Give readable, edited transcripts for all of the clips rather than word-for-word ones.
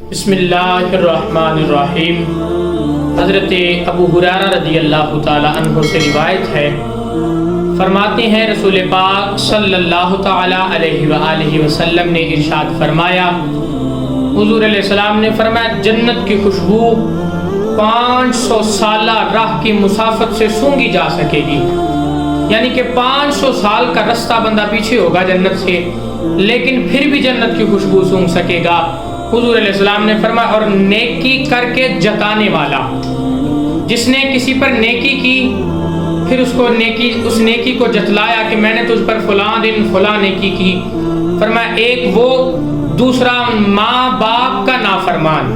بسم اللہ الرحمن الرحیم۔ حضرت ابو ہریرہ رضی اللہ تعالی عنہ سے روایت ہے، فرماتے ہیں رسول پاک صلی اللہ تعالی علیہ وآلہ وسلم نے ارشاد فرمایا، حضور علیہ السلام نے فرمایا جنت کی خوشبو 500 سالہ راہ کی مسافت سے سونگھی جا سکے گی، یعنی کہ 500 سال کا رستہ بندہ پیچھے ہوگا جنت سے، لیکن پھر بھی جنت کی خوشبو سونگھ سکے گا۔ حضور علیہ السلام نے فرمایا اور نیکی کر کے جتانے والا، جس نے کسی پر نیکی کی پھر اس نیکی کو جتلایا کہ میں نے تجھ پر فلاں دن فلاں نیکی کی، فرمایا ایک وہ، دوسرا ماں باپ کا نافرمان،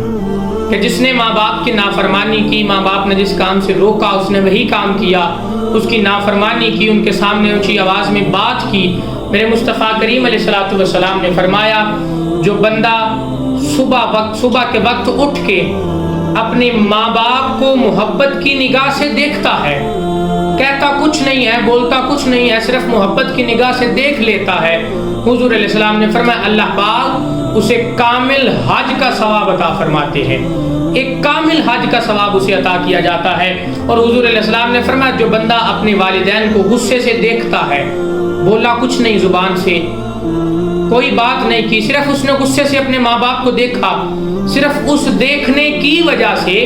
کہ جس نے ماں باپ کی نافرمانی کی، ماں باپ نے جس کام سے روکا اس نے وہی کام کیا، اس کی نافرمانی کی، ان کے سامنے اونچی آواز میں بات کی۔ میرے مصطفیٰ کریم علیہ السلام نے فرمایا جو بندہ صبح کے وقت اٹھ کے اپنے ماں باپ کو محبت کی نگاہ سے دیکھتا ہے، کہتا کچھ نہیں ہے، بولتا کچھ نہیں ہے، صرف محبت کی نگاہ سے دیکھ لیتا ہے، حضور علیہ السلام نے فرمایا اللہ پاک اسے کامل حج کا ثواب عطا فرماتے ہیں، ایک کامل حج کا ثواب اسے عطا کیا جاتا ہے۔ اور حضور علیہ السلام نے فرمایا جو بندہ اپنے والدین کو غصے سے دیکھتا ہے، بولا کچھ نہیں، زبان سے کوئی بات نہیں کی، صرف اس نے غصے سے اپنے ماں باپ کو دیکھا، صرف اس دیکھنے کی وجہ سے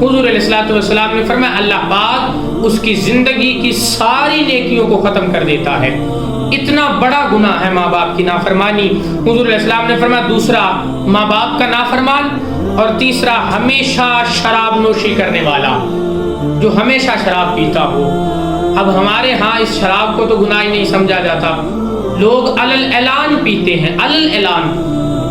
حضور علیہ السلام نے فرمایا اللہ پاک اس کی زندگی کی ساری نیکیوں کو ختم کر دیتا ہے۔ اتنا بڑا گناہ ہے ماں باپ کی نافرمانی۔ حضور علیہ السلام نے فرمایا دوسرا ماں باپ کا نافرمان، اور تیسرا ہمیشہ شراب نوشی کرنے والا، جو ہمیشہ شراب پیتا ہو۔ اب ہمارے ہاں اس شراب کو تو گناہ ہی نہیں سمجھا جاتا، لوگ علل اعلان پیتے ہیں، علل اعلان۔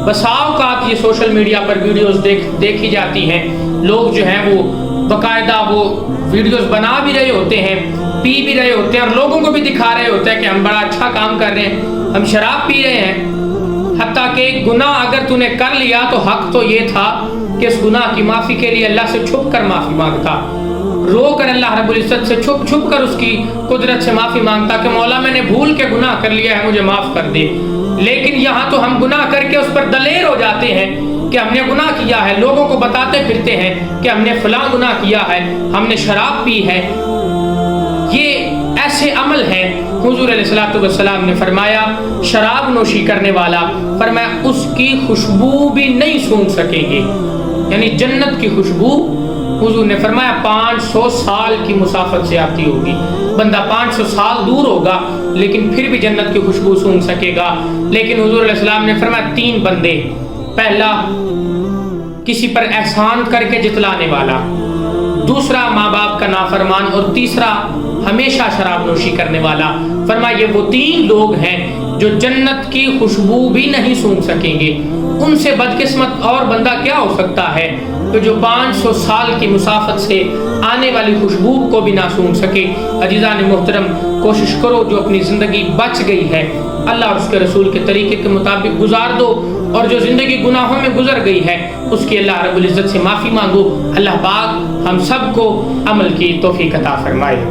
بسا اوقات یہ سوشل میڈیا پر ویڈیوز دیکھی جاتی ہیں، لوگ جو ہیں وہ باقاعدہ وہ ویڈیوز بنا بھی رہے ہوتے ہیں، پی بھی رہے ہوتے ہیں، اور لوگوں کو بھی دکھا رہے ہوتے ہیں کہ ہم بڑا اچھا کام کر رہے ہیں، ہم شراب پی رہے ہیں۔ حتیٰ کہ گناہ اگر تو نے کر لیا تو حق تو یہ تھا کہ اس گناہ کی معافی کے لیے اللہ سے چھپ کر معافی مانگتا، رو کر اللہ رب العزت سے چھپ کر اس کی قدرت سے معافی مانگتا کہ مولا میں نے بھول کے گناہ کر لیا ہے، مجھے معاف کر دے۔ لیکن یہاں تو ہم گناہ کر کے اس پر دلیر ہو جاتے ہیں کہ ہم نے گناہ کیا ہے، لوگوں کو بتاتے پھرتے ہیں کہ ہم نے فلاں گناہ کیا ہے، ہم نے شراب پی ہے۔ یہ ایسے عمل ہیں، حضور علیہ السلام نے فرمایا شراب نوشی کرنے والا، فرمایا اس کی خوشبو بھی نہیں سونگھ سکیں گے، یعنی جنت کی خوشبو حضور نے فرمایا 500 سال کی مسافت سے آتی ہوگی، بندہ 500 سال دور ہوگا لیکن پھر بھی جنت کی خوشبو سونگھ سکے گا۔ لیکن حضور علیہ السلام نے فرمایا 3 بندے، پہلا کسی پر احسان کر کے جتلانے والا، دوسرا ماں باپ کا نافرمان، اور تیسرا ہمیشہ شراب نوشی کرنے والا، فرمایا یہ وہ 3 لوگ ہیں جو جنت کی خوشبو بھی نہیں سونگھ سکیں گے۔ ان سے بدقسمت اور بندہ کیا ہو سکتا ہے کہ جو 500 سال کی مسافت سے آنے والی خوشبو کو بھی نہ سونگھ سکے۔ عزیزان محترم، کوشش کرو جو اپنی زندگی بچ گئی ہے اللہ اور اس کے رسول کے طریقے کے مطابق گزار دو، اور جو زندگی گناہوں میں گزر گئی ہے اس کی اللہ رب العزت سے معافی مانگو۔ اللہ پاک ہم سب کو عمل کی توفیق عطا فرمائے۔